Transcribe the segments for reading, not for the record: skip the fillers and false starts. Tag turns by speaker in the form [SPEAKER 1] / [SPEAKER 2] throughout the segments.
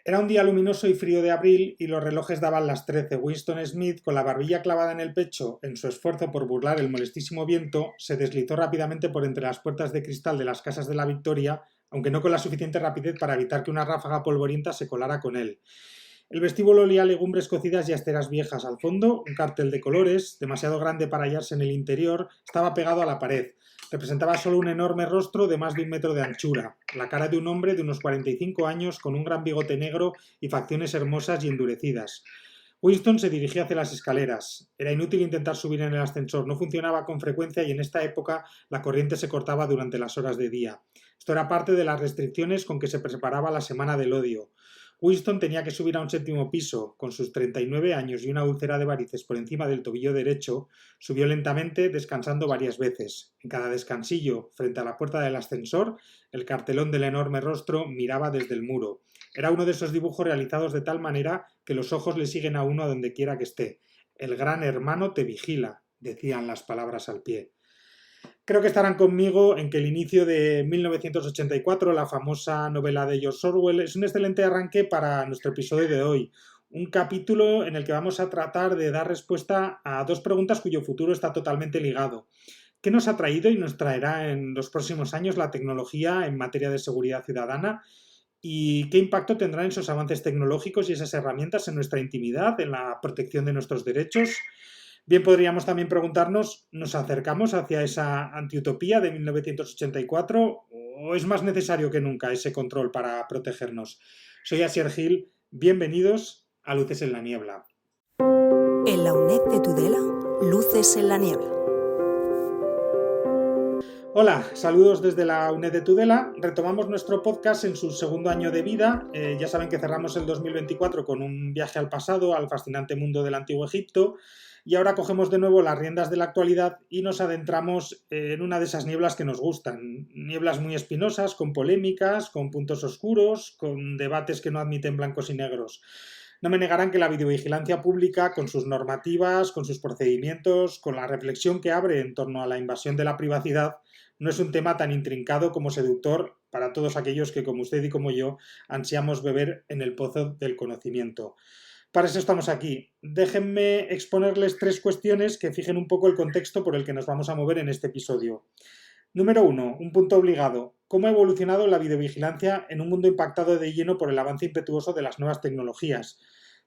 [SPEAKER 1] Era un día luminoso y frío de abril y los relojes daban las 13. Winston Smith, con la barbilla clavada en el pecho, en su esfuerzo por burlar el molestísimo viento, se deslizó rápidamente por entre las puertas de cristal de las casas de la Victoria, aunque no con la suficiente rapidez para evitar que una ráfaga polvorienta se colara con él. El vestíbulo olía a legumbres cocidas y a esteras viejas. Al fondo, un cartel de colores, demasiado grande para hallarse en el interior, estaba pegado a la pared. Representaba solo un enorme rostro de más de 1 metro de anchura, la cara de un hombre de unos 45 años con un gran bigote negro y facciones hermosas y endurecidas. Winston se dirigió hacia las escaleras. Era inútil intentar subir en el ascensor, no funcionaba con frecuencia y en esta época la corriente se cortaba durante las horas de día. Esto era parte de las restricciones con que se preparaba la Semana del Odio. Winston tenía que subir a un 7.º piso. Con sus 39 años y una úlcera de varices por encima del tobillo derecho, subió lentamente, descansando varias veces. En cada descansillo, frente a la puerta del ascensor, el cartelón del enorme rostro miraba desde el muro. Era uno de esos dibujos realizados de tal manera que los ojos le siguen a uno a donde quiera que esté. El gran hermano te vigila, decían las palabras al pie. Creo que estarán conmigo en que el inicio de 1984, la famosa novela de George Orwell, es un excelente arranque para nuestro episodio de hoy. Un capítulo en el que vamos a tratar de dar respuesta a dos preguntas cuyo futuro está totalmente ligado. ¿Qué nos ha traído y nos traerá en los próximos años la tecnología en materia de seguridad ciudadana? ¿Y qué impacto tendrán esos avances tecnológicos y esas herramientas en nuestra intimidad, en la protección de nuestros derechos? Bien, podríamos también preguntarnos, ¿nos acercamos hacia esa antiutopía de 1984 o es más necesario que nunca ese control para protegernos? Soy Asier Gil, bienvenidos a Luces en la Niebla.
[SPEAKER 2] En la UNED de Tudela, Luces en la Niebla.
[SPEAKER 1] Hola, saludos desde la UNED de Tudela. Retomamos nuestro podcast en su segundo año de vida. Ya saben que cerramos el 2024 con un viaje al pasado, al fascinante mundo del Antiguo Egipto. Y ahora cogemos de nuevo las riendas de la actualidad y nos adentramos en una de esas nieblas que nos gustan. Nieblas muy espinosas, con polémicas, con puntos oscuros, con debates que no admiten blancos y negros. No me negarán que la videovigilancia pública, con sus normativas, con sus procedimientos, con la reflexión que abre en torno a la invasión de la privacidad, no es un tema tan intrincado como seductor para todos aquellos que, como usted y como yo, ansiamos beber en el pozo del conocimiento. Para eso estamos aquí. Déjenme exponerles 3 cuestiones que fijen un poco el contexto por el que nos vamos a mover en este episodio. Número 1. Un punto obligado. ¿Cómo ha evolucionado la videovigilancia en un mundo impactado de lleno por el avance impetuoso de las nuevas tecnologías?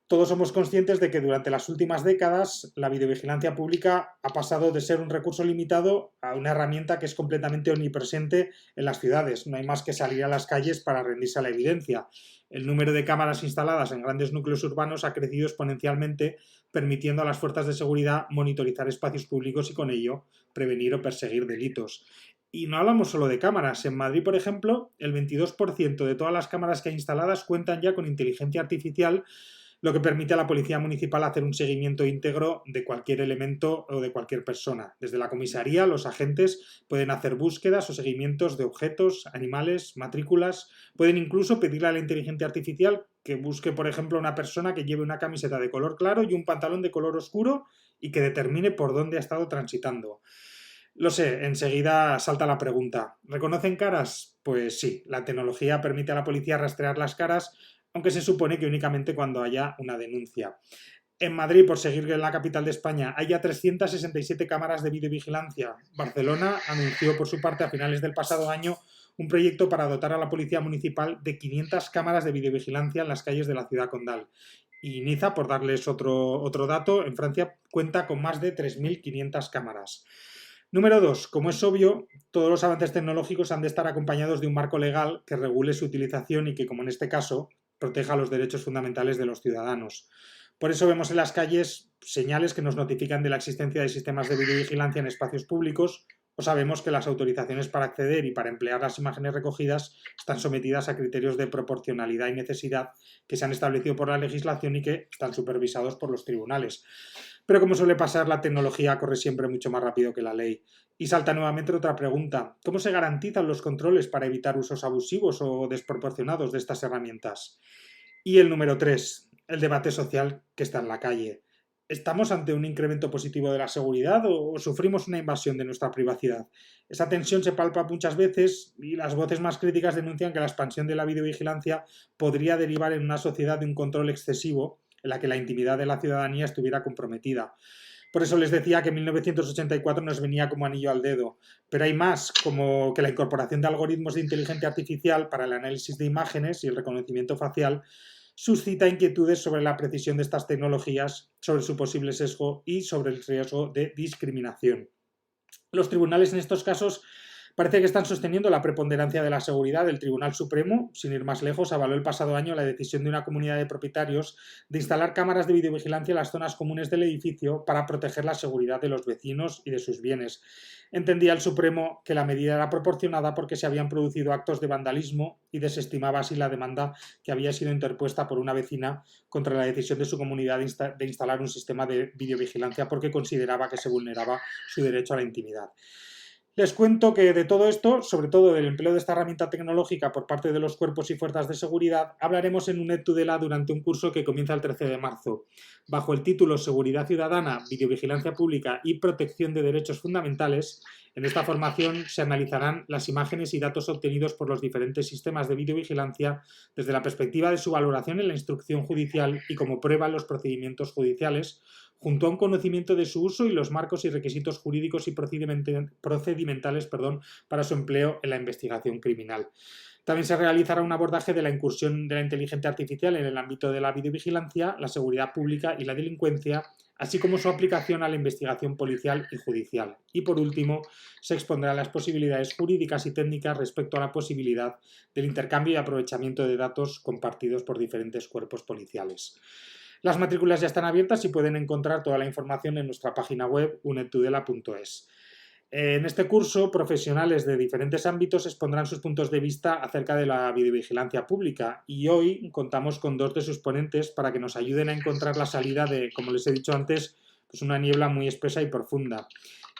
[SPEAKER 1] Todos somos conscientes de que durante las últimas décadas la videovigilancia pública ha pasado de ser un recurso limitado a una herramienta que es completamente omnipresente en las ciudades. No hay más que salir a las calles para rendirse a la evidencia. El número de cámaras instaladas en grandes núcleos urbanos ha crecido exponencialmente, permitiendo a las fuerzas de seguridad monitorizar espacios públicos y con ello prevenir o perseguir delitos. Y no hablamos solo de cámaras. En Madrid, por ejemplo, el 22% de todas las cámaras que hay instaladas cuentan ya con inteligencia artificial, lo que permite a la Policía Municipal hacer un seguimiento íntegro de cualquier elemento o de cualquier persona. Desde la comisaría, los agentes pueden hacer búsquedas o seguimientos de objetos, animales, matrículas. Pueden incluso pedirle a la inteligencia artificial que busque, por ejemplo, a una persona que lleve una camiseta de color claro y un pantalón de color oscuro y que determine por dónde ha estado transitando. Lo sé, enseguida salta la pregunta. ¿Reconocen caras? Pues sí, la tecnología permite a la policía rastrear las caras, aunque se supone que únicamente cuando haya una denuncia. En Madrid, por seguir en la capital de España, hay ya 367 cámaras de videovigilancia. Barcelona anunció por su parte a finales del pasado año un proyecto para dotar a la Policía Municipal de 500 cámaras de videovigilancia en las calles de la ciudad condal. Y Niza, por darles otro dato, en Francia cuenta con más de 3.500 cámaras. Número 2. Como es obvio, todos los avances tecnológicos han de estar acompañados de un marco legal que regule su utilización y que, como en este caso, proteja los derechos fundamentales de los ciudadanos. Por eso vemos en las calles señales que nos notifican de la existencia de sistemas de videovigilancia en espacios públicos, o sabemos que las autorizaciones para acceder y para emplear las imágenes recogidas están sometidas a criterios de proporcionalidad y necesidad que se han establecido por la legislación y que están supervisados por los tribunales. Pero como suele pasar, la tecnología corre siempre mucho más rápido que la ley. Y salta nuevamente otra pregunta. ¿Cómo se garantizan los controles para evitar usos abusivos o desproporcionados de estas herramientas? Y el número 3, el debate social que está en la calle. ¿Estamos ante un incremento positivo de la seguridad o sufrimos una invasión de nuestra privacidad? Esa tensión se palpa muchas veces y las voces más críticas denuncian que la expansión de la videovigilancia podría derivar en una sociedad de un control excesivo en la que la intimidad de la ciudadanía estuviera comprometida. Por eso les decía que 1984 nos venía como anillo al dedo. Pero hay más, como que la incorporación de algoritmos de inteligencia artificial para el análisis de imágenes y el reconocimiento facial suscita inquietudes sobre la precisión de estas tecnologías, sobre su posible sesgo y sobre el riesgo de discriminación. Los tribunales en estos casos parece que están sosteniendo la preponderancia de la seguridad. El Tribunal Supremo, sin ir más lejos, avaló el pasado año la decisión de una comunidad de propietarios de instalar cámaras de videovigilancia en las zonas comunes del edificio para proteger la seguridad de los vecinos y de sus bienes. Entendía el Supremo que la medida era proporcionada porque se habían producido actos de vandalismo y desestimaba así la demanda que había sido interpuesta por una vecina contra la decisión de su comunidad de instalar un sistema de videovigilancia porque consideraba que se vulneraba su derecho a la intimidad. Les cuento que de todo esto, sobre todo del empleo de esta herramienta tecnológica por parte de los cuerpos y fuerzas de seguridad, hablaremos en UNED Tudela durante un curso que comienza el 13 de marzo. Bajo el título Seguridad Ciudadana, Videovigilancia Pública y Protección de Derechos Fundamentales, en esta formación se analizarán las imágenes y datos obtenidos por los diferentes sistemas de videovigilancia desde la perspectiva de su valoración en la instrucción judicial y como prueba en los procedimientos judiciales, junto a un conocimiento de su uso y los marcos y requisitos jurídicos y procedimentales para su empleo en la investigación criminal. También se realizará un abordaje de la incursión de la inteligencia artificial en el ámbito de la videovigilancia, la seguridad pública y la delincuencia, así como su aplicación a la investigación policial y judicial. Y por último, se expondrán las posibilidades jurídicas y técnicas respecto a la posibilidad del intercambio y aprovechamiento de datos compartidos por diferentes cuerpos policiales. Las matrículas ya están abiertas y pueden encontrar toda la información en nuestra página web unedtudela.es. En este curso, profesionales de diferentes ámbitos expondrán sus puntos de vista acerca de la videovigilancia pública y hoy contamos con dos de sus ponentes para que nos ayuden a encontrar la salida de, como les he dicho antes, pues una niebla muy espesa y profunda.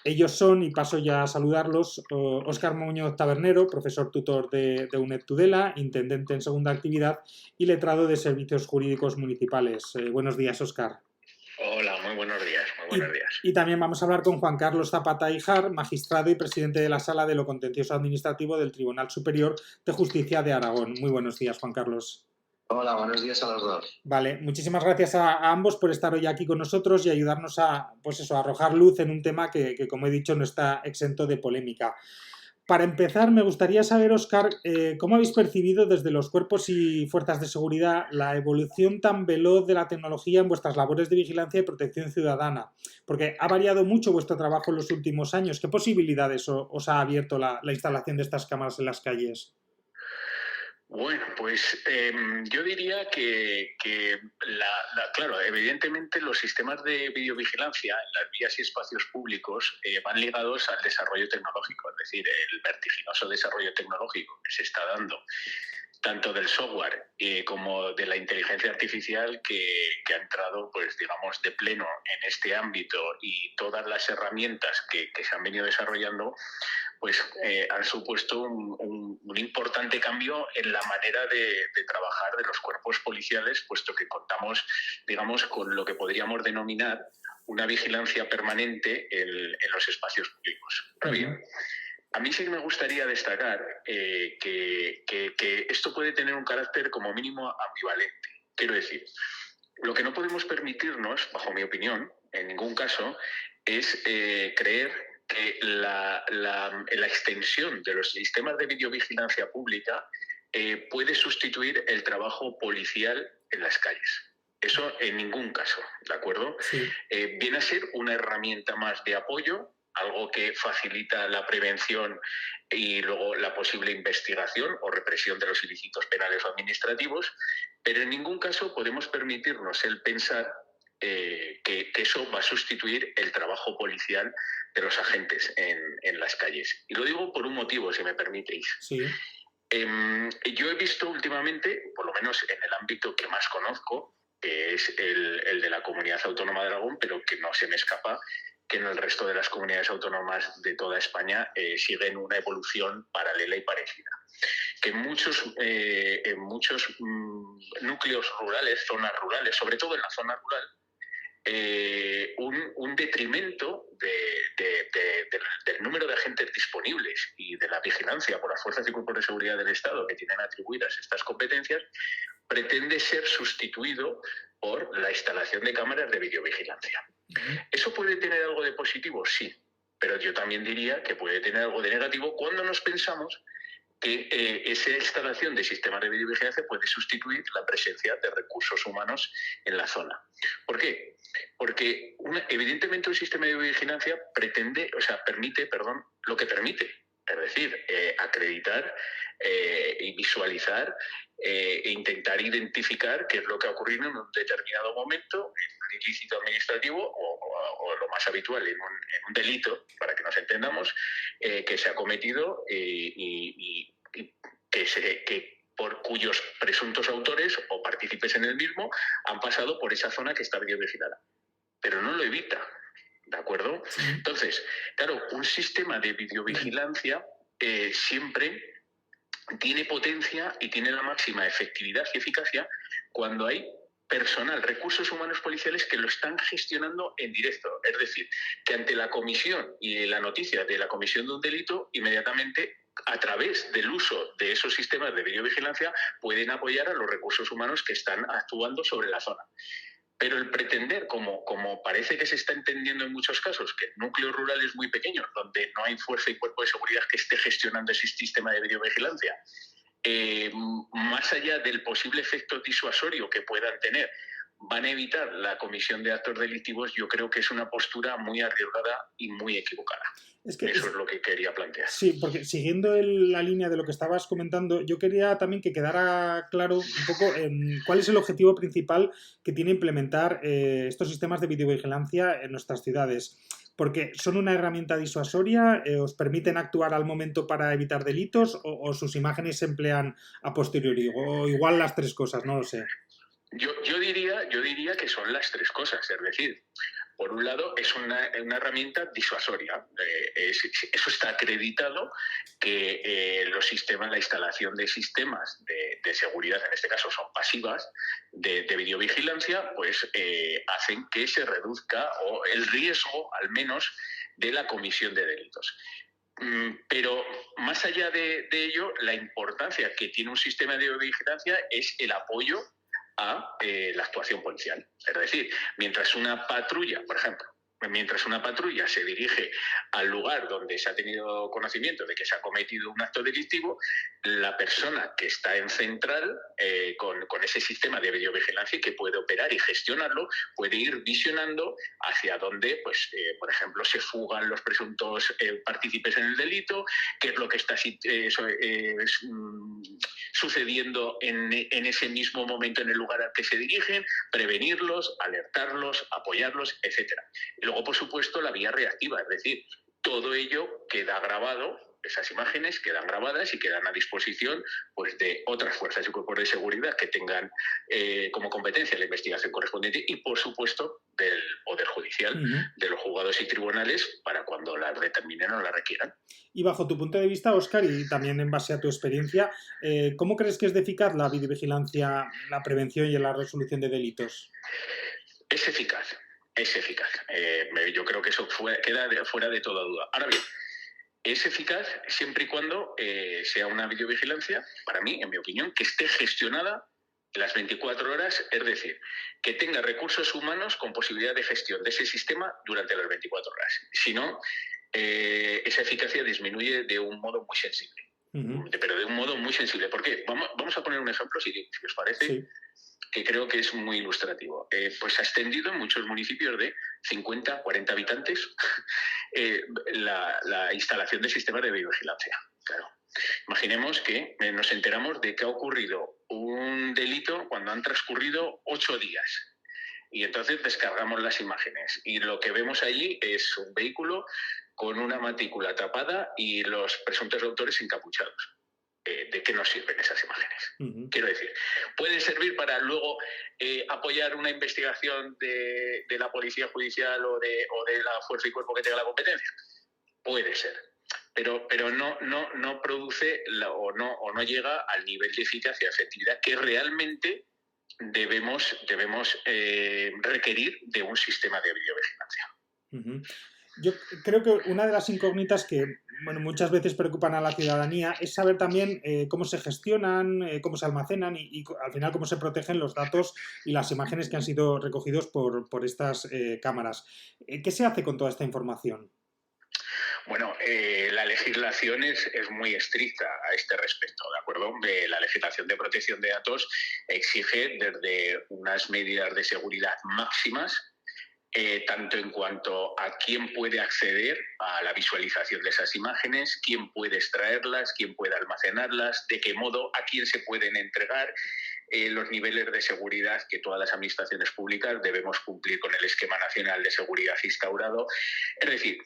[SPEAKER 1] Ellos son, y paso ya a saludarlos, Óscar Muñoz Tabernero, profesor tutor de UNED Tudela, intendente en segunda actividad y letrado de Servicios Jurídicos Municipales. Buenos días, Óscar.
[SPEAKER 3] Hola, muy buenos días.
[SPEAKER 1] Y también vamos a hablar con Juan Carlos Zapata Ijar, magistrado y presidente de la Sala de lo Contencioso Administrativo del Tribunal Superior de Justicia de Aragón. Muy buenos días, Juan Carlos.
[SPEAKER 4] Hola, buenos días a los dos.
[SPEAKER 1] Vale, muchísimas gracias a ambos por estar hoy aquí con nosotros y ayudarnos a arrojar luz en un tema que, como he dicho, no está exento de polémica. Para empezar, me gustaría saber, Óscar, ¿cómo habéis percibido desde los cuerpos y fuerzas de seguridad la evolución tan veloz de la tecnología en vuestras labores de vigilancia y protección ciudadana? Porque ha variado mucho vuestro trabajo en los últimos años. ¿Qué posibilidades os ha abierto la instalación de estas cámaras en las calles?
[SPEAKER 3] Bueno, pues yo diría que claro, evidentemente los sistemas de videovigilancia en las vías y espacios públicos van ligados al desarrollo tecnológico, es decir, el vertiginoso desarrollo tecnológico que se está dando, tanto del software como de la inteligencia artificial que ha entrado, pues digamos, de pleno en este ámbito, y todas las herramientas que se han venido desarrollando pues han supuesto un importante cambio en la manera de trabajar de los cuerpos policiales, puesto que contamos, digamos, con lo que podríamos denominar una vigilancia permanente en los espacios públicos. Ahora bien, a mí sí me gustaría destacar que esto puede tener un carácter como mínimo ambivalente. Quiero decir, lo que no podemos permitirnos, bajo mi opinión, en ningún caso, es creer que la extensión de los sistemas de videovigilancia pública puede sustituir el trabajo policial en las calles. Eso en ningún caso, ¿de acuerdo?
[SPEAKER 1] Sí.
[SPEAKER 3] Viene a ser una herramienta más de apoyo, algo que facilita la prevención y luego la posible investigación o represión de los ilícitos penales o administrativos, pero en ningún caso podemos permitirnos el pensar que eso va a sustituir el trabajo policial de los agentes en las calles. Y lo digo por un motivo, si me permitéis.
[SPEAKER 1] Sí.
[SPEAKER 3] Yo he visto últimamente, por lo menos en el ámbito que más conozco, que es el de la Comunidad Autónoma de Aragón, pero que no se me escapa, que en el resto de las comunidades autónomas de toda España siguen una evolución paralela y parecida. Que en muchos núcleos rurales, zonas rurales, sobre todo en la zona rural, un detrimento del número de agentes disponibles y de la vigilancia por las fuerzas y cuerpos de seguridad del Estado que tienen atribuidas estas competencias, pretende ser sustituido por la instalación de cámaras de videovigilancia. ¿Eso puede tener algo de positivo? Sí, pero yo también diría que puede tener algo de negativo cuando nos pensamos que esa instalación de sistemas de videovigilancia puede sustituir la presencia de recursos humanos en la zona. ¿Por qué? Porque evidentemente un sistema de videovigilancia permite lo que permite, es decir, acreditar y visualizar e intentar identificar qué es lo que ha ocurrido en un determinado momento, en un ilícito administrativo o lo más habitual, en un delito, para que nos entendamos, que se ha cometido y por cuyos presuntos autores o partícipes en el mismo han pasado por esa zona que está videovigilada. Pero no lo evita, ¿de acuerdo?
[SPEAKER 1] Sí.
[SPEAKER 3] Entonces, claro, un sistema de videovigilancia siempre tiene potencia y tiene la máxima efectividad y eficacia cuando hay personal, recursos humanos policiales que lo están gestionando en directo. Es decir, que ante la comisión y la noticia de la comisión de un delito, inmediatamente, a través del uso de esos sistemas de videovigilancia, pueden apoyar a los recursos humanos que están actuando sobre la zona. Pero el pretender, como parece que se está entendiendo en muchos casos, que en núcleos rurales muy pequeños, donde no hay fuerza y cuerpo de seguridad que esté gestionando ese sistema de videovigilancia, más allá del posible efecto disuasorio que puedan tener, van a evitar la comisión de actos delictivos, yo creo que es una postura muy arriesgada y muy equivocada. Eso es lo que quería plantear.
[SPEAKER 1] Sí, porque siguiendo la línea de lo que estabas comentando, yo quería también que quedara claro un poco cuál es el objetivo principal que tiene implementar estos sistemas de videovigilancia en nuestras ciudades. Porque son una herramienta disuasoria, os permiten actuar al momento para evitar delitos o sus imágenes se emplean a posteriori, o igual las tres cosas, no lo sé.
[SPEAKER 3] Yo diría que son las tres cosas, es decir, por un lado es una herramienta disuasoria. Eso está acreditado que los sistemas, la instalación de sistemas de seguridad, en este caso son pasivas, de videovigilancia, pues hacen que se reduzca el riesgo, al menos, de la comisión de delitos. Pero más allá de ello, la importancia que tiene un sistema de videovigilancia es el apoyo a la actuación policial. Es decir, mientras una patrulla, por ejemplo, se dirige al lugar donde se ha tenido conocimiento de que se ha cometido un acto delictivo, la persona que está en central con ese sistema de videovigilancia que puede operar y gestionarlo, puede ir visionando hacia dónde, pues, por ejemplo, se fugan los presuntos partícipes en el delito, qué es lo que está sucediendo en ese mismo momento en el lugar al que se dirigen, prevenirlos, alertarlos, apoyarlos, etc. Y luego, por supuesto, la vía reactiva, es decir, todo ello queda grabado, esas imágenes quedan grabadas y quedan a disposición, pues, de otras fuerzas y cuerpos de seguridad que tengan como competencia la investigación correspondiente y, por supuesto, del Poder Judicial, de los juzgados y tribunales, para cuando las determinen o las requieran.
[SPEAKER 1] Y bajo tu punto de vista, Óscar, y también en base a tu experiencia, ¿cómo crees que es de eficaz la videovigilancia, la prevención y la resolución de delitos?
[SPEAKER 3] Es eficaz. Yo creo que eso queda fuera de toda duda. Ahora bien, es eficaz siempre y cuando sea una videovigilancia, para mí, en mi opinión, que esté gestionada las 24 horas, es decir, que tenga recursos humanos con posibilidad de gestión de ese sistema durante las 24 horas. Si no, esa eficacia disminuye de un modo muy sensible. Pero de un modo muy sensible. ¿Por qué? Vamos a poner un ejemplo, si os parece, sí, que creo que es muy ilustrativo. Pues ha extendido en muchos municipios de 50, 40 habitantes la instalación de sistemas de videovigilancia. Claro. Imaginemos que nos enteramos de que ha ocurrido un delito cuando han transcurrido 8 días. Y entonces descargamos las imágenes. Y lo que vemos allí es un vehículo con una matrícula tapada y los presuntos autores encapuchados. ¿De qué nos sirven esas imágenes? Quiero decir, ¿pueden servir para luego apoyar una investigación de la policía judicial o de la fuerza y cuerpo que tenga la competencia? Puede ser, pero no produce o no llega al nivel de eficacia y efectividad que realmente debemos requerir de un sistema de videovigilancia.
[SPEAKER 1] Uh-huh. Yo creo que una de las incógnitas que muchas veces preocupan a la ciudadanía es saber también cómo se gestionan, cómo se almacenan y al final cómo se protegen los datos y las imágenes que han sido recogidos por estas cámaras. ¿Qué se hace con toda esta información?
[SPEAKER 3] Bueno, la legislación es muy estricta a este respecto, ¿de acuerdo? La legislación de protección de datos exige desde unas medidas de seguridad máximas, tanto en cuanto a quién puede acceder a la visualización de esas imágenes, quién puede extraerlas, quién puede almacenarlas, de qué modo, a quién se pueden entregar, los niveles de seguridad que todas las administraciones públicas debemos cumplir con el Esquema Nacional de Seguridad instaurado. Es decir,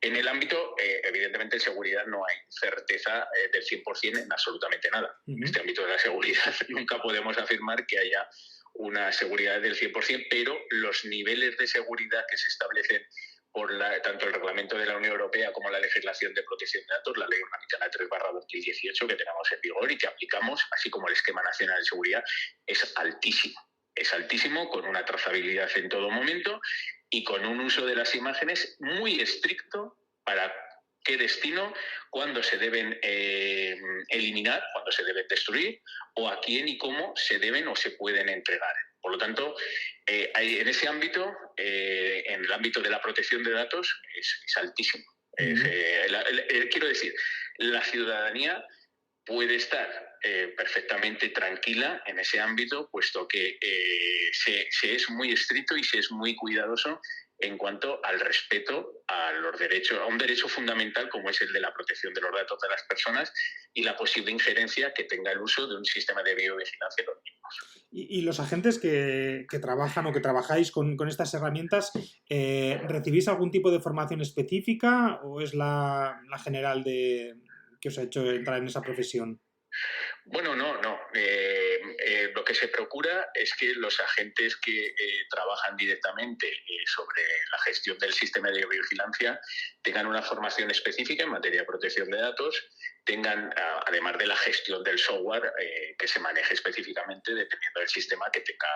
[SPEAKER 3] en el ámbito, evidentemente, en seguridad no hay certeza del 100% en absolutamente nada. En este ámbito de la seguridad nunca podemos afirmar que haya una seguridad del 100%, pero los niveles de seguridad que se establecen por tanto el reglamento de la Unión Europea como la legislación de protección de datos, la Ley Orgánica 3/2018 que tenemos en vigor y que aplicamos, así como el Esquema Nacional de Seguridad, es altísimo. Es altísimo, con una trazabilidad en todo momento y con un uso de las imágenes muy estricto para qué destino, cuándo se deben eliminar, cuándo se deben destruir o a quién y cómo se deben o se pueden entregar. Por lo tanto, en ese ámbito, en el ámbito de la protección de datos, es altísimo. Quiero decir, la ciudadanía puede estar perfectamente tranquila en ese ámbito, puesto que se es muy estricto y se es muy cuidadoso en cuanto al respeto a los derechos, a un derecho fundamental como es el de la protección de los datos de las personas y la posible injerencia que tenga el uso de un sistema de videovigilancia en los mismos.
[SPEAKER 1] Y los agentes que trabajan o que trabajáis con estas herramientas, ¿recibís algún tipo de formación específica o es la general que os ha hecho entrar en esa profesión?
[SPEAKER 3] Bueno, no. Lo que se procura es que los agentes que trabajan directamente sobre la gestión del sistema de vigilancia tengan una formación específica en materia de protección de datos, tengan, además de la gestión del software, que se maneje específicamente dependiendo del sistema que tenga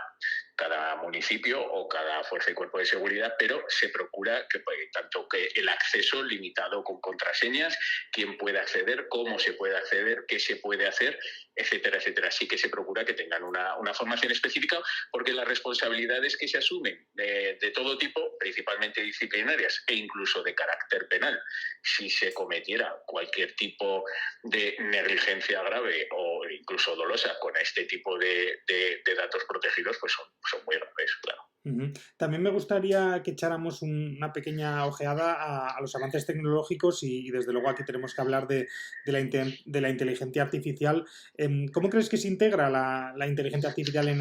[SPEAKER 3] cada municipio o cada fuerza y cuerpo de seguridad, pero se procura que tanto que el acceso limitado con contraseñas, quién puede acceder, cómo se puede acceder, qué se puede hacer, etcétera, etcétera. Así que se procura que tengan una formación específica, porque las responsabilidades que se asumen de todo tipo, principalmente disciplinarias e incluso de carácter penal, si se cometiera cualquier tipo de negligencia grave o incluso dolosa con este tipo de datos protegidos, pues son muy graves, claro.
[SPEAKER 1] Uh-huh. También me gustaría que echáramos una pequeña ojeada a los avances tecnológicos y desde luego aquí tenemos que hablar de la inteligencia artificial. ¿Cómo crees que se integra la inteligencia artificial en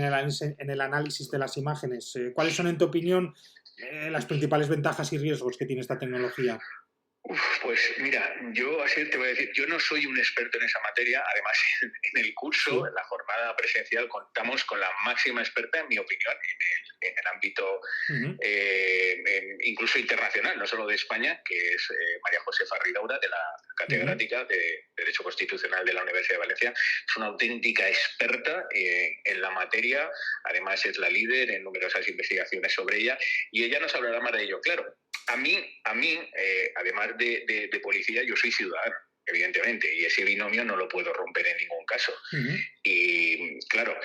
[SPEAKER 1] el análisis de las imágenes? ¿Cuáles son, en tu opinión, las principales ventajas y riesgos que tiene esta tecnología?
[SPEAKER 3] Pues mira, yo así te voy a decir, yo no soy un experto en esa materia, además en el curso, sí, en la jornada presencial, contamos con la máxima experta, en mi opinión, en el ámbito incluso internacional, no solo de España, que es María Josefa Ridaura, de la catedrática de Derecho Constitucional de la Universidad de Valencia. Es una auténtica experta en la materia, además es la líder en numerosas investigaciones sobre ella, y ella nos hablará más de ello. Claro, a mí además de policía, yo soy ciudadano, evidentemente, y ese binomio no lo puedo romper en ningún caso. Y claro,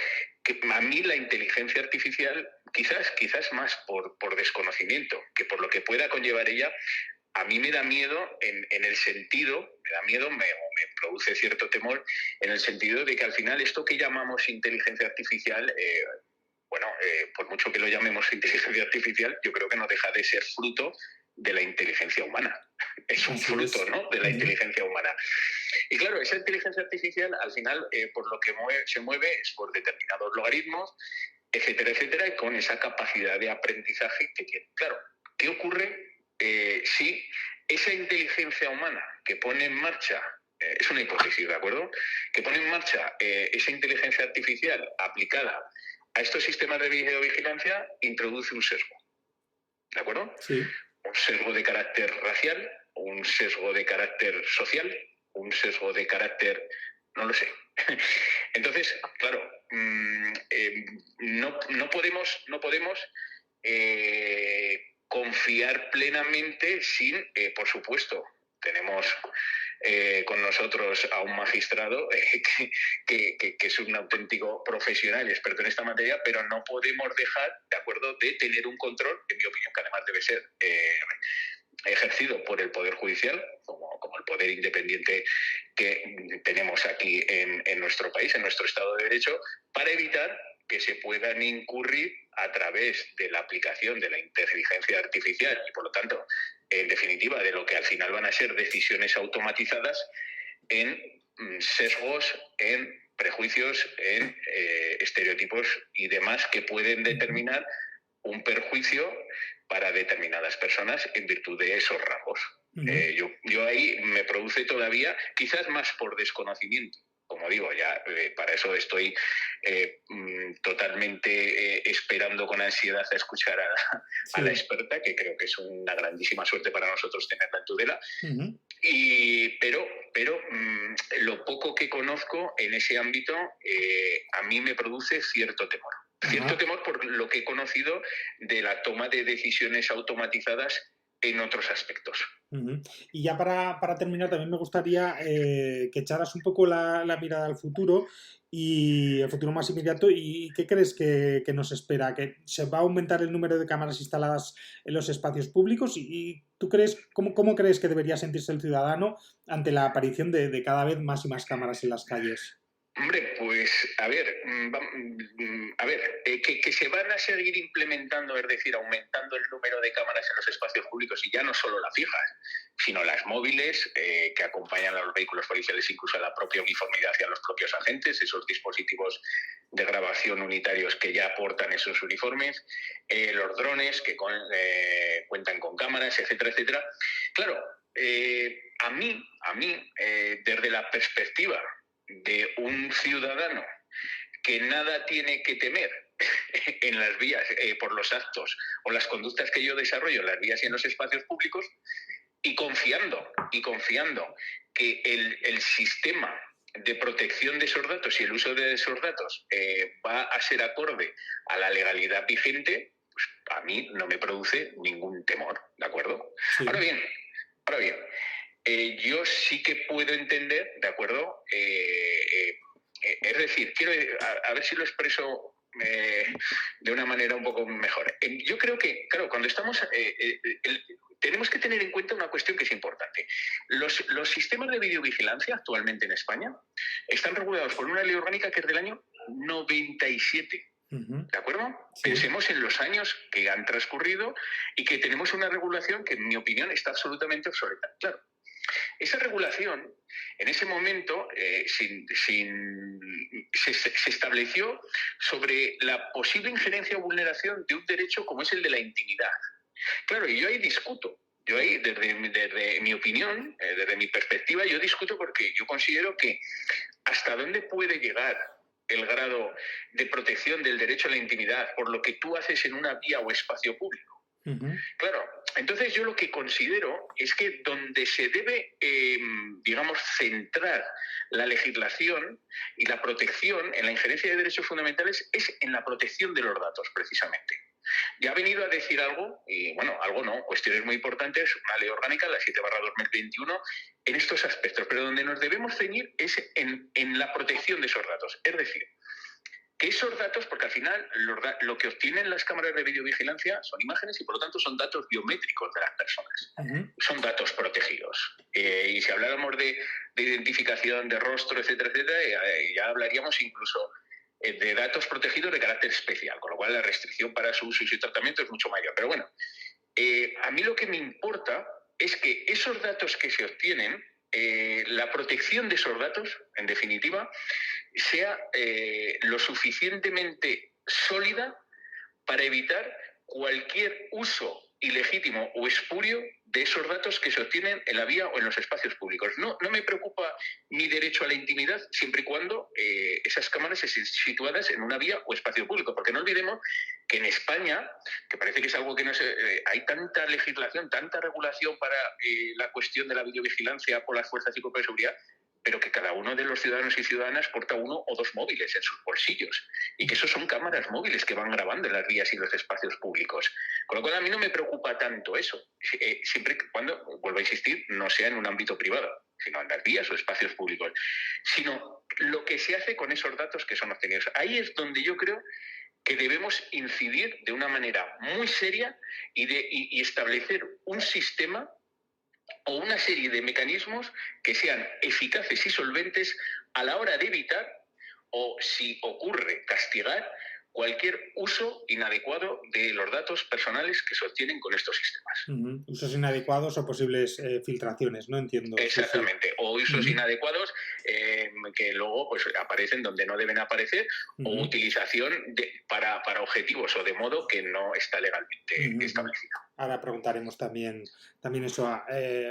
[SPEAKER 3] que a mí la inteligencia artificial, quizás más por desconocimiento que por lo que pueda conllevar ella, a mí me da miedo en el sentido, me produce cierto temor en el sentido de que al final esto que llamamos inteligencia artificial, por mucho que lo llamemos inteligencia artificial, yo creo que no deja de ser fruto de la inteligencia humana. Es un fruto, ¿no?, de la inteligencia humana. Y claro, esa inteligencia artificial, al final, por lo que se mueve es por determinados logaritmos, etcétera, etcétera, y con esa capacidad de aprendizaje que tiene. Claro, ¿qué ocurre si esa inteligencia humana que pone en marcha, es una hipótesis, ¿de acuerdo?, que pone en marcha esa inteligencia artificial aplicada a estos sistemas de videovigilancia, introduce un sesgo? ¿De acuerdo?
[SPEAKER 1] Sí.
[SPEAKER 3] Un sesgo de carácter racial, un sesgo de carácter social, un sesgo de carácter, no lo sé, Entonces, claro, no podemos confiar plenamente sin, por supuesto, tenemos con nosotros a un magistrado que es un auténtico profesional y experto en esta materia, pero no podemos dejar, ¿de acuerdo?, de tener un control, en mi opinión, que además debe ser ejercido por el Poder Judicial, como el poder independiente que tenemos aquí en nuestro país, en nuestro Estado de Derecho, para evitar que se puedan incurrir a través de la aplicación de la inteligencia artificial y, por lo tanto, en definitiva, de lo que al final van a ser decisiones automatizadas en sesgos, en prejuicios, en estereotipos y demás que pueden determinar un perjuicio para determinadas personas en virtud de esos rasgos. Yo ahí me produce todavía, quizás más por desconocimiento, como digo, ya para eso estoy totalmente esperando con ansiedad a escuchar a la experta, que creo que es una grandísima suerte para nosotros tenerla en Tudela. Pero lo poco que conozco en ese ámbito a mí me produce cierto temor. Cierto temor por lo que he conocido de la toma de decisiones automatizadas en otros aspectos.
[SPEAKER 1] Y ya para terminar, también me gustaría que echaras un poco la mirada al futuro y el futuro más inmediato. ¿Y qué crees que nos espera? ¿Que se va a aumentar el número de cámaras instaladas en los espacios públicos? ¿Y tú crees, cómo crees que debería sentirse el ciudadano ante la aparición de cada vez más y más cámaras en las calles?
[SPEAKER 3] Hombre, pues a ver, que se van a seguir implementando, es decir, aumentando el número de cámaras en los espacios públicos, y ya no solo las fijas, sino las móviles que acompañan a los vehículos policiales, incluso a la propia uniformidad y a los propios agentes, esos dispositivos de grabación unitarios que ya aportan esos uniformes, los drones que cuentan con cámaras, etcétera, etcétera. Claro, a mí, desde la perspectiva de un ciudadano que nada tiene que temer en las vías por los actos o las conductas que yo desarrollo en las vías y en los espacios públicos, y confiando que el sistema de protección de esos datos y el uso de esos datos va a ser acorde a la legalidad vigente, pues a mí no me produce ningún temor, ¿de acuerdo? Sí. Ahora bien, yo sí que puedo entender, ¿de acuerdo? Es decir, a ver si lo expreso de una manera un poco mejor. Yo creo que, claro, cuando estamos... tenemos que tener en cuenta una cuestión que es importante. Los sistemas de videovigilancia actualmente en España están regulados por una ley orgánica que es del año 97. ¿De acuerdo? Sí. Pensemos en los años que han transcurrido y que tenemos una regulación que, en mi opinión, está absolutamente obsoleta. Claro. Esa regulación, en ese momento, se estableció sobre la posible injerencia o vulneración de un derecho como es el de la intimidad. Claro, y yo ahí discuto. Yo ahí, desde mi opinión, desde mi perspectiva, yo discuto porque yo considero que hasta dónde puede llegar el grado de protección del derecho a la intimidad por lo que tú haces en una vía o espacio público. Claro, entonces yo lo que considero es que donde se debe, centrar la legislación y la protección en la injerencia de derechos fundamentales es en la protección de los datos, precisamente. Ya ha venido a decir algo, y bueno, algo no, cuestiones muy importantes, una ley orgánica, la 7/2021, en estos aspectos, pero donde nos debemos ceñir es en la protección de esos datos. Es decir, que esos datos, porque al final lo que obtienen las cámaras de videovigilancia son imágenes y por lo tanto son datos biométricos de las personas. Son datos protegidos. Y si habláramos de identificación de rostro, etcétera, etcétera, ya hablaríamos incluso de datos protegidos de carácter especial, con lo cual la restricción para su uso y su tratamiento es mucho mayor. Pero bueno, a mí lo que me importa es que esos datos que se obtienen, la protección de esos datos, en definitiva, sea lo suficientemente sólida para evitar cualquier uso ilegítimo o espurio de esos datos que se obtienen en la vía o en los espacios públicos. No me preocupa mi derecho a la intimidad siempre y cuando esas cámaras estén situadas en una vía o espacio público, porque no olvidemos que en España, que parece que es algo que no se... hay tanta legislación, tanta regulación para la cuestión de la videovigilancia por las fuerzas y cuerpos de seguridad, pero que cada uno de los ciudadanos y ciudadanas porta 1 o 2 móviles en sus bolsillos y que esos son cámaras móviles que van grabando en las vías y los espacios públicos. Con lo cual a mí no me preocupa tanto eso, siempre que cuando, vuelvo a insistir, no sea en un ámbito privado, sino en las vías o espacios públicos, sino lo que se hace con esos datos que son obtenidos. Ahí es donde yo creo que debemos incidir de una manera muy seria y establecer un sistema o una serie de mecanismos que sean eficaces y solventes a la hora de evitar o, si ocurre, castigar cualquier uso inadecuado de los datos personales que se obtienen con estos sistemas.
[SPEAKER 1] Usos inadecuados o posibles filtraciones, ¿no? Entiendo.
[SPEAKER 3] Exactamente, sí. O usos inadecuados que luego pues, aparecen donde no deben aparecer o utilización para objetivos o de modo que no está legalmente establecido.
[SPEAKER 1] Ahora preguntaremos también eso a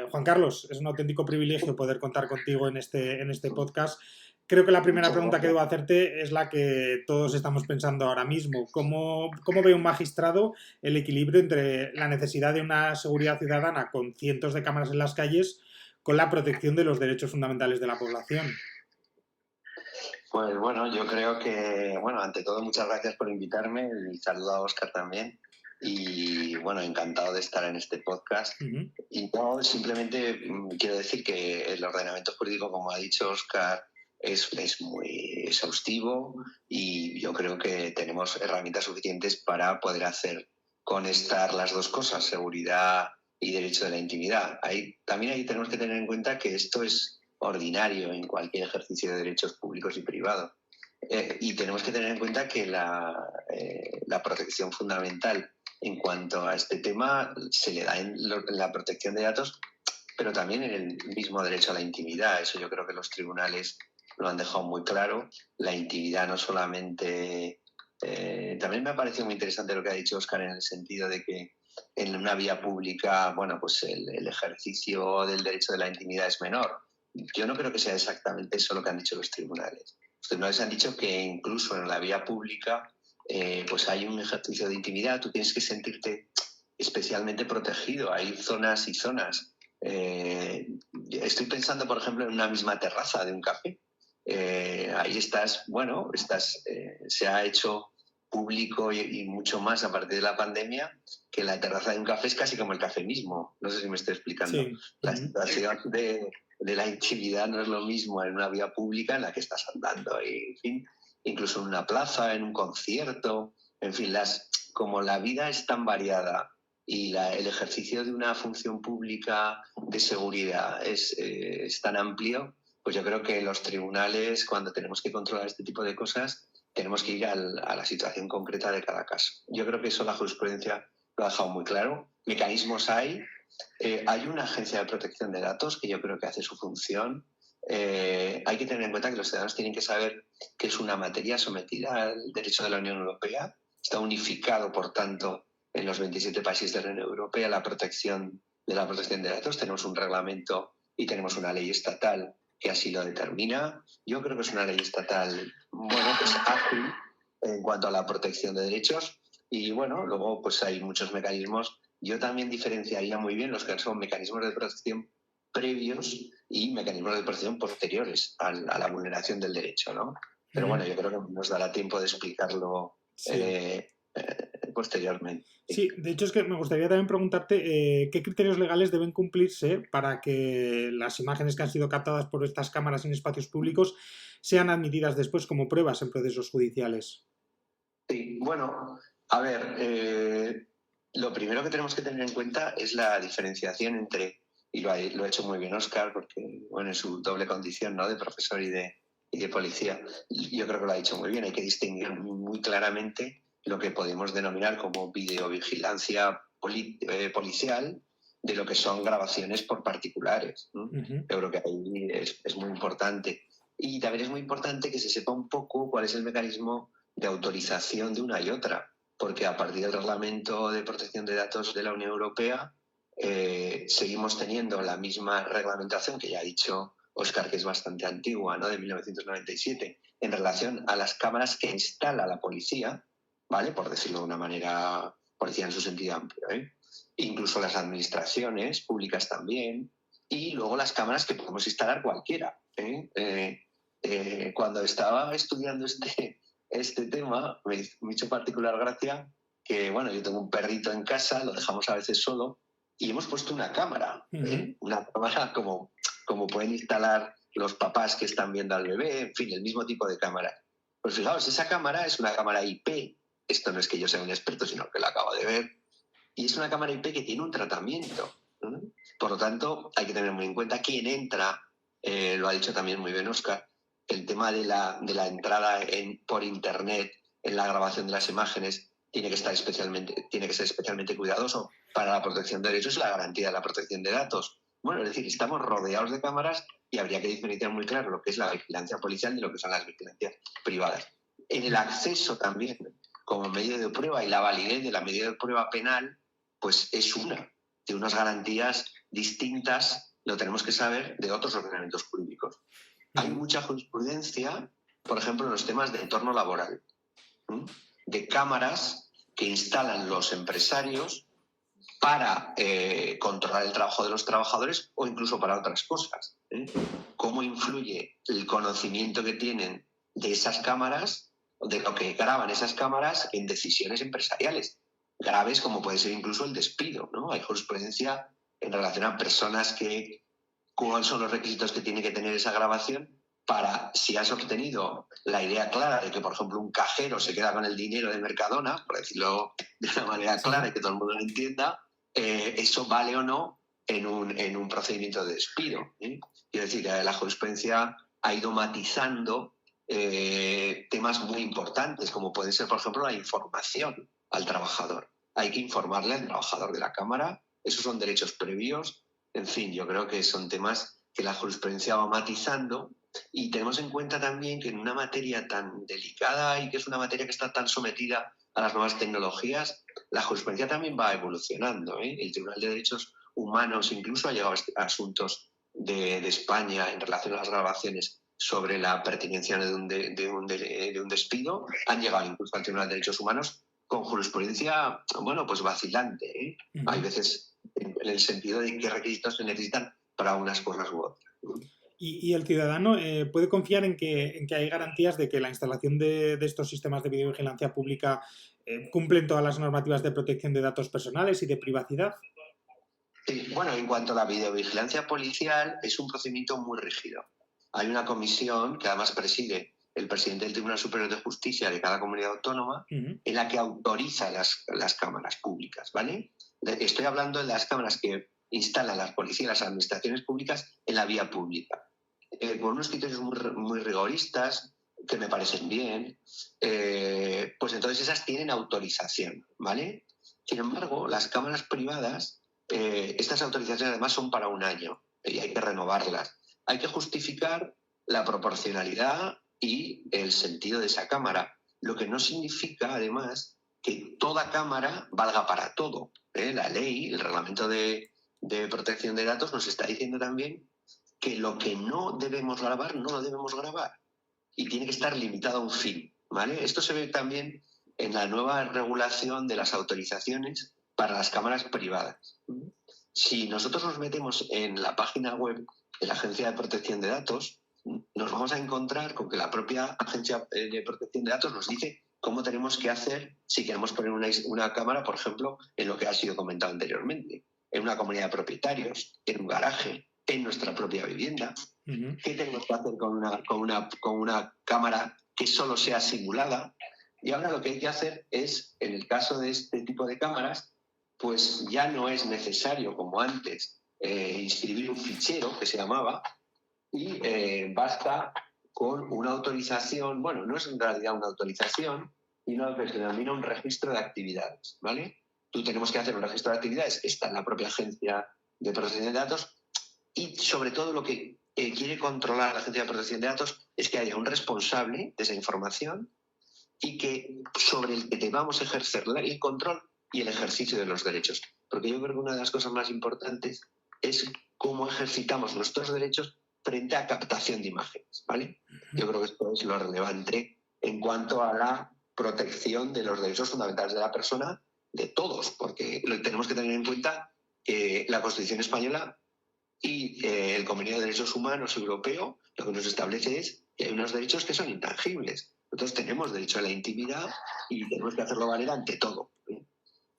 [SPEAKER 1] Juan Carlos. Es un auténtico privilegio poder contar contigo en este podcast. Creo que la primera pregunta que debo hacerte es la que todos estamos pensando ahora mismo. ¿Cómo ve un magistrado el equilibrio entre la necesidad de una seguridad ciudadana con cientos de cámaras en las calles con la protección de los derechos fundamentales de la población?
[SPEAKER 4] Pues bueno, yo creo que, ante todo, muchas gracias por invitarme y saludo a Óscar también. Y bueno, encantado de estar en este podcast. Y no, simplemente quiero decir que el ordenamiento jurídico, como ha dicho Óscar, es muy exhaustivo y yo creo que tenemos herramientas suficientes para poder conectar las dos cosas, seguridad y derecho de la intimidad. También ahí tenemos que tener en cuenta que esto es ordinario en cualquier ejercicio de derechos públicos y privados. Y tenemos que tener en cuenta que la protección fundamental en cuanto a este tema se le da en la protección de datos, pero también en el mismo derecho a la intimidad. Eso yo creo que los tribunales lo han dejado muy claro. La intimidad no solamente... también me ha parecido muy interesante lo que ha dicho Óscar en el sentido de que en una vía pública, pues el ejercicio del derecho de la intimidad es menor. Yo no creo que sea exactamente eso lo que han dicho los tribunales. Los tribunales han dicho que incluso en la vía pública pues hay un ejercicio de intimidad, tú tienes que sentirte especialmente protegido. Hay zonas y zonas. Estoy pensando, por ejemplo, en una misma terraza de un café. Ahí se ha hecho público y mucho más a partir de la pandemia, que la terraza de un café es casi como el café mismo. No sé si me estoy explicando. Sí. La situación de la intimidad no es lo mismo en una vía pública en la que estás andando, y, en fin, incluso en una plaza, en un concierto, en fin, como la vida es tan variada y el ejercicio de una función pública de seguridad es tan amplio, pues yo creo que los tribunales, cuando tenemos que controlar este tipo de cosas, tenemos que ir a la situación concreta de cada caso. Yo creo que eso la jurisprudencia lo ha dejado muy claro. Mecanismos hay. Hay una agencia de protección de datos que yo creo que hace su función. Hay que tener en cuenta que los ciudadanos tienen que saber que es una materia sometida al derecho de la Unión Europea. Está unificado, por tanto, en los 27 países de la Unión Europea la protección de datos. Tenemos un reglamento y tenemos una ley estatal que así lo determina. Yo creo que es una ley estatal, pues ágil en cuanto a la protección de derechos. Y luego pues hay muchos mecanismos. Yo también diferenciaría muy bien los que son mecanismos de protección previos y mecanismos de protección posteriores a la vulneración del derecho, ¿no? Pero yo creo que nos dará tiempo de explicarlo posteriormente.
[SPEAKER 1] Sí, de hecho es que me gustaría también preguntarte qué criterios legales deben cumplirse para que las imágenes que han sido captadas por estas cámaras en espacios públicos sean admitidas después como pruebas en procesos judiciales.
[SPEAKER 4] Sí, a ver, lo primero que tenemos que tener en cuenta es la diferenciación entre, y lo ha hecho muy bien Óscar, porque en su doble condición, ¿no?, de profesor y de policía, yo creo que lo ha dicho muy bien. Hay que distinguir muy claramente lo que podemos denominar como videovigilancia policial de lo que son grabaciones por particulares, ¿no? Yo creo que ahí es muy importante. Y también es muy importante que se sepa un poco cuál es el mecanismo de autorización de una y otra, porque a partir del Reglamento de Protección de Datos de la Unión Europea seguimos teniendo la misma reglamentación que ya ha dicho Óscar, que es bastante antigua, ¿no?, de 1997, en relación a las cámaras que instala la policía, ¿vale?, por decirlo de una manera, policía en su sentido amplio, Incluso las administraciones públicas también. y luego las cámaras que podemos instalar cualquiera. Cuando estaba estudiando este tema, me hizo particular gracia que, bueno, yo tengo un perrito en casa, lo dejamos a veces solo, y hemos puesto una cámara, una cámara como pueden instalar los papás que están viendo al bebé, en fin, el mismo tipo de cámara. Pues fijaos, esa cámara es una cámara IP, esto no es que yo sea un experto, sino que lo acabo de ver, y es una cámara IP que tiene un tratamiento. Por lo tanto, hay que tener muy en cuenta quién entra, lo ha dicho también muy bien Óscar, el tema de la entrada por internet en la grabación de las imágenes tiene que ser especialmente cuidadoso para la protección de derechos y la garantía de la protección de datos. Bueno, es decir, estamos rodeados de cámaras y habría que diferenciar muy claro lo que es la vigilancia policial de lo que son las vigilancias privadas. En el acceso también, como medio de prueba y la validez de la medida de prueba penal, pues es de unas garantías distintas, lo tenemos que saber, de otros ordenamientos jurídicos. Hay mucha jurisprudencia, por ejemplo, en los temas de entorno laboral, de cámaras que instalan los empresarios para controlar el trabajo de los trabajadores o incluso para otras cosas. ¿Cómo influye el conocimiento que tienen de esas cámaras, de lo que graban esas cámaras en decisiones empresariales graves, como puede ser incluso el despido, ¿no? Hay jurisprudencia en relación a personas cuáles son los requisitos que tiene que tener esa grabación para, si has obtenido la idea clara de que, por ejemplo, un cajero se queda con el dinero de Mercadona, por decirlo de una manera clara y que todo el mundo lo entienda, eso vale o no en un procedimiento de despido. Quiero decir, la jurisprudencia ha ido matizando temas muy importantes, como puede ser, por ejemplo, la información al trabajador. Hay que informarle al trabajador de la cámara, esos son derechos previos. En fin, yo creo que son temas que la jurisprudencia va matizando y tenemos en cuenta también que en una materia tan delicada y que es una materia que está tan sometida a las nuevas tecnologías, la jurisprudencia también va evolucionando. El Tribunal de Derechos Humanos incluso ha llegado a asuntos de España en relación a las grabaciones sobre la pertinencia de un despido. Han llegado incluso al Tribunal de Derechos Humanos con jurisprudencia, bueno, pues vacilante. Hay veces en el sentido de qué requisitos se necesitan para unas cosas u otras.
[SPEAKER 1] ¿Y el ciudadano puede confiar en que hay garantías de que la instalación de estos sistemas de videovigilancia pública cumplen todas las normativas de protección de datos personales y de privacidad?
[SPEAKER 4] Sí, bueno, en cuanto a la videovigilancia policial, es un procedimiento muy rígido. Hay una comisión que además preside el presidente del Tribunal Superior de Justicia de cada comunidad autónoma, en la que autoriza las cámaras públicas, ¿vale? Estoy hablando de las cámaras que instalan las policías y las administraciones públicas en la vía pública. Por unos criterios muy rigoristas, que me parecen bien, pues entonces esas tienen autorización, ¿vale? Sin embargo, las cámaras privadas, estas autorizaciones además son para un año y hay que renovarlas. Hay que justificar la proporcionalidad y el sentido de esa cámara, lo que no significa, además, que toda cámara valga para todo. La ley, el reglamento de protección de datos nos está diciendo también que lo que no debemos grabar, no lo debemos grabar. Y tiene que estar limitado a un fin, ¿vale? Esto se ve también en la nueva regulación de las autorizaciones para las cámaras privadas. Si nosotros nos metemos en la página web de la Agencia de Protección de Datos, nos vamos a encontrar con que la propia Agencia de Protección de Datos nos dice cómo tenemos que hacer si queremos poner una cámara, por ejemplo, en lo que ha sido comentado anteriormente, en una comunidad de propietarios, en un garaje, en nuestra propia vivienda. ¿Qué tenemos que hacer con una cámara que solo sea simulada? Y ahora lo que hay que hacer es, en el caso de este tipo de cámaras, pues ya no es necesario, como antes, inscribir un fichero que se llamaba, y basta con una autorización, bueno, no es en realidad una autorización, sino lo que se denomina un registro de actividades, ¿vale? Tú tenemos que hacer un registro de actividades que está en la propia Agencia de Protección de Datos y sobre todo lo que quiere controlar la Agencia de Protección de Datos es que haya un responsable de esa información y que sobre el que debamos ejercer el control y el ejercicio de los derechos. Porque yo creo que una de las cosas más importantes es cómo ejercitamos nuestros derechos frente a captación de imágenes, ¿vale? Yo creo que esto es lo relevante en cuanto a la protección de los derechos fundamentales de la persona, de todos, porque tenemos que tener en cuenta que la Constitución española Y el Convenio de Derechos Humanos Europeo lo que nos establece es que hay unos derechos que son intangibles. Nosotros tenemos derecho a la intimidad y tenemos que hacerlo valer ante todo.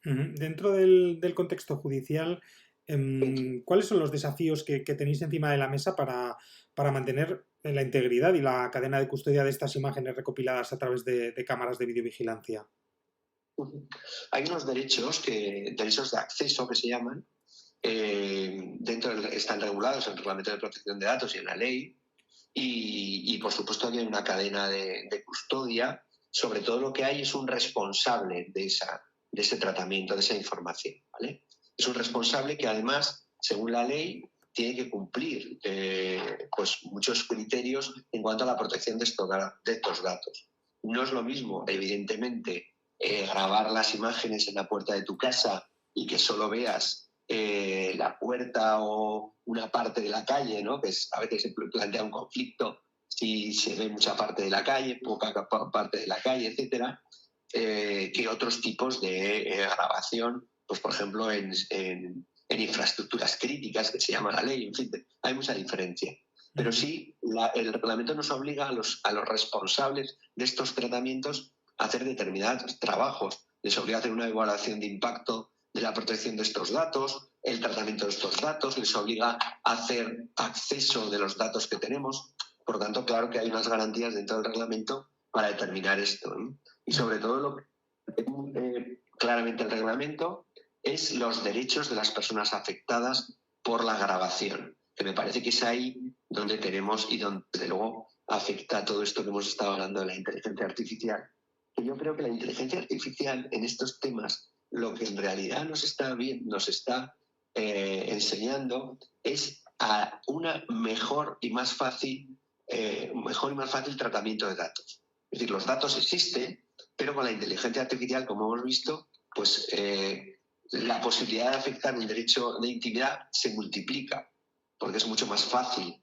[SPEAKER 1] Dentro del contexto judicial, ¿cuáles son los desafíos que tenéis encima de la mesa para mantener la integridad y la cadena de custodia de estas imágenes recopiladas a través de cámaras de videovigilancia?
[SPEAKER 4] Hay unos derechos de acceso que se llaman, están regulados en el Reglamento de Protección de Datos y en la ley, y por supuesto hay una cadena de custodia. Sobre todo lo que hay es un responsable de ese tratamiento, de esa información, ¿vale? Es un responsable que además, según la ley, tiene que cumplir pues muchos criterios en cuanto a la protección de estos datos. No es lo mismo, evidentemente, grabar las imágenes en la puerta de tu casa y que solo veas la puerta o una parte de la calle, ¿no? Que a veces se plantea un conflicto si se ve mucha parte de la calle, poca parte de la calle, etcétera, que otros tipos de grabación, pues por ejemplo en infraestructuras críticas, que se llama la ley. En fin, hay mucha diferencia. Pero sí, el reglamento nos obliga a los responsables de estos tratamientos a hacer determinados trabajos. Les obliga a hacer una evaluación de impacto de la protección de estos datos, el tratamiento de estos datos, les obliga a hacer acceso de los datos que tenemos. Por lo tanto, claro que hay unas garantías dentro del reglamento para determinar esto, ¿no? Y sobre todo lo que claramente el reglamento es los derechos de las personas afectadas por la grabación, que me parece que es ahí donde tenemos y donde desde luego afecta todo esto que hemos estado hablando de la inteligencia artificial. Y yo creo que la inteligencia artificial en estos temas lo que en realidad nos está enseñando es a una mejor y más fácil tratamiento de datos. Es decir, los datos existen, pero con la inteligencia artificial, como hemos visto, pues la posibilidad de afectar un derecho de intimidad se multiplica, porque es mucho más fácil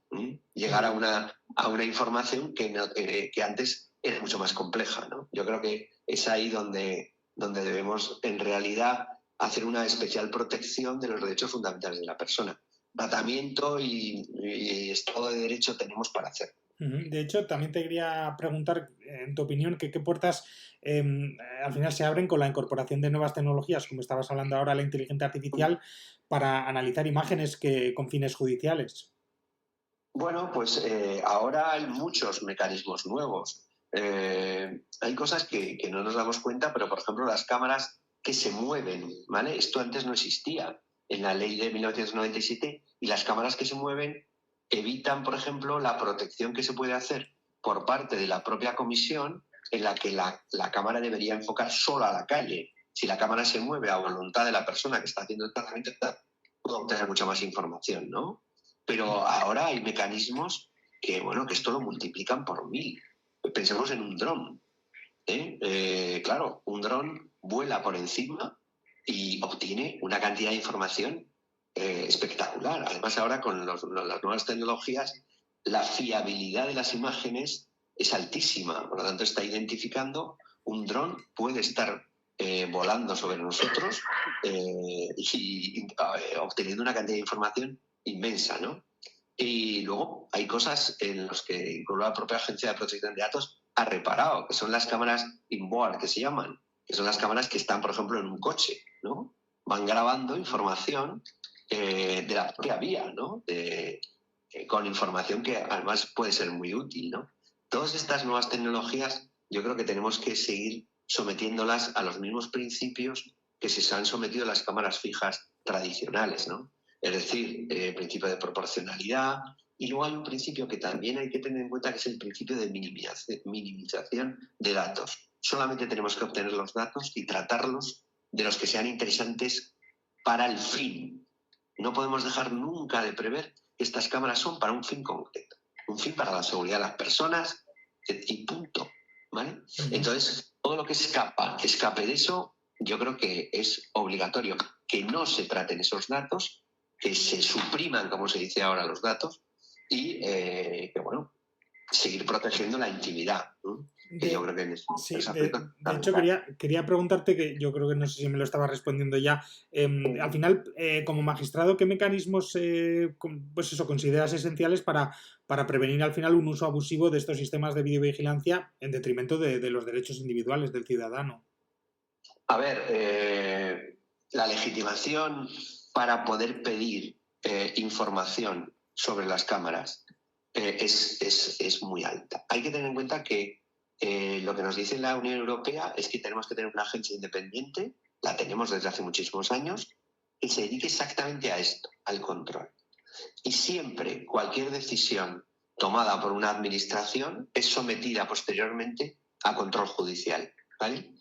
[SPEAKER 4] llegar a una información que antes era mucho más compleja, ¿no? Yo creo que es ahí donde debemos en realidad hacer una especial protección de los derechos fundamentales de la persona. Tratamiento y Estado de Derecho tenemos para hacerlo.
[SPEAKER 1] De hecho, también te quería preguntar, en tu opinión, qué puertas al final se abren con la incorporación de nuevas tecnologías, como estabas hablando ahora, la inteligencia artificial, para analizar imágenes con fines judiciales.
[SPEAKER 4] Bueno, pues ahora hay muchos mecanismos nuevos. Hay cosas que no nos damos cuenta, pero por ejemplo las cámaras que se mueven, ¿vale? Esto antes no existía en la ley de 1997, y las cámaras que se mueven evitan, por ejemplo, la protección que se puede hacer por parte de la propia comisión, en la que la cámara debería enfocar solo a la calle. Si la cámara se mueve a voluntad de la persona que está haciendo el tratamiento, puede obtener mucha más información, ¿no? Pero ahora hay mecanismos que esto lo multiplican por 1000. Pensemos en un dron. Claro, un dron vuela por encima y obtiene una cantidad de información espectacular. Además, ahora con las nuevas tecnologías, la fiabilidad de las imágenes es altísima. Por lo tanto, está identificando, un dron puede estar volando sobre nosotros y obteniendo una cantidad de información inmensa, ¿no? Y luego hay cosas en las que incluso la propia Agencia de Protección de Datos ha reparado, que son las cámaras in-board, que se llaman, que son las cámaras que están, por ejemplo, en un coche, ¿no? Van grabando información de la propia vía, ¿no? Con información que además puede ser muy útil, ¿no? Todas estas nuevas tecnologías yo creo que tenemos que seguir sometiéndolas a los mismos principios que se han sometido las cámaras fijas tradicionales, ¿no? Es decir, el principio de proporcionalidad, y luego hay un principio que también hay que tener en cuenta, que es el principio de minimización de datos. Solamente tenemos que obtener los datos y tratarlos de los que sean interesantes para el fin. No podemos dejar nunca de prever que estas cámaras son para un fin concreto, un fin para la seguridad de las personas y punto, ¿vale? Entonces, todo lo que escape de eso, yo creo que es obligatorio que no se traten esos datos, que se supriman, como se dice ahora, los datos, y seguir protegiendo la intimidad, ¿no? Yo creo que en
[SPEAKER 1] de hecho, quería preguntarte, que yo creo que no sé si me lo estaba respondiendo ya, al final, como magistrado, ¿qué mecanismos pues eso, consideras esenciales para prevenir al final un uso abusivo de estos sistemas de videovigilancia en detrimento de los derechos individuales del ciudadano?
[SPEAKER 4] A ver, la legitimación para poder pedir información sobre las cámaras es muy alta. Hay que tener en cuenta que lo que nos dice la Unión Europea es que tenemos que tener una agencia independiente, la tenemos desde hace muchísimos años, que se dedique exactamente a esto, al control. Y siempre cualquier decisión tomada por una administración es sometida posteriormente a control judicial, ¿vale?